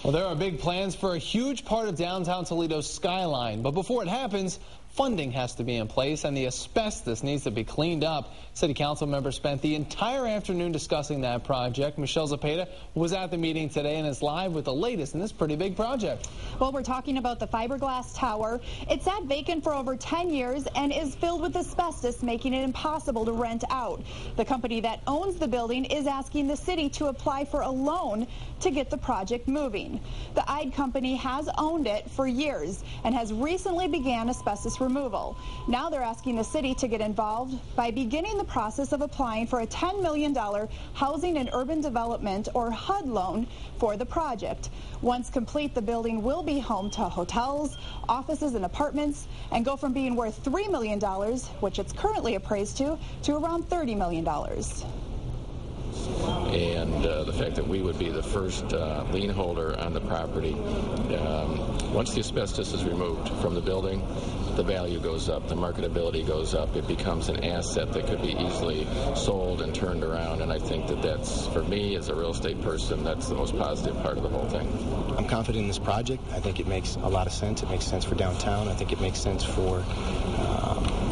Well, there are big plans for a huge part of downtown Toledo's skyline, but before it happens, funding has to be in place and the asbestos needs to be cleaned up. City Council members spent the entire afternoon discussing that project. Michelle Zepeda was at the meeting today and is live with the latest in this pretty big project. Well, we're talking about the Fiberglas Tower. It's sat vacant for over 10 years and is filled with asbestos, making it impossible to rent out. The company that owns the building is asking the city to apply for a loan to get the project moving. The Eyde Company has owned it for years and has recently began asbestos removal. Now they're asking the city to get involved by beginning the process of applying for a $10 million Housing and Urban Development, or HUD, loan for the project. Once complete, the building will be home to hotels, offices, and apartments, and go from being worth $3 million, which it's currently appraised to around $30 million. And the fact that we would be the first lien holder on the property. Once the asbestos is removed from the building, the value goes up, the marketability goes up. It becomes an asset that could be easily sold and turned around, and I think that that's, for me as a real estate person, that's the most positive part of the whole thing. I'm confident in this project. I think it makes a lot of sense. It makes sense for downtown. I think it makes sense for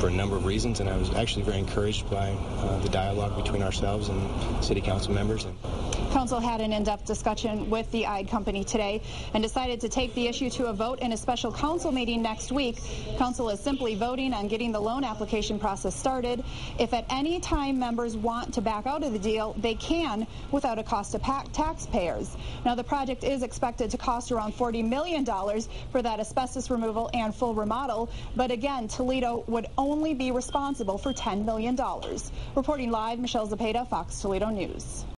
a number of reasons, and I was actually very encouraged by the dialogue between ourselves and city council members. Council had an in-depth discussion with the Eyde Company today and decided to take the issue to a vote in a special council meeting next week. Council is simply voting on getting the loan application process started. If at any time members want to back out of the deal, they can without a cost to taxpayers. Now, the project is expected to cost around $40 million for that asbestos removal and full remodel, but again, Toledo would only be responsible for $10 million. Reporting live, Michelle Zepeda, Fox Toledo News.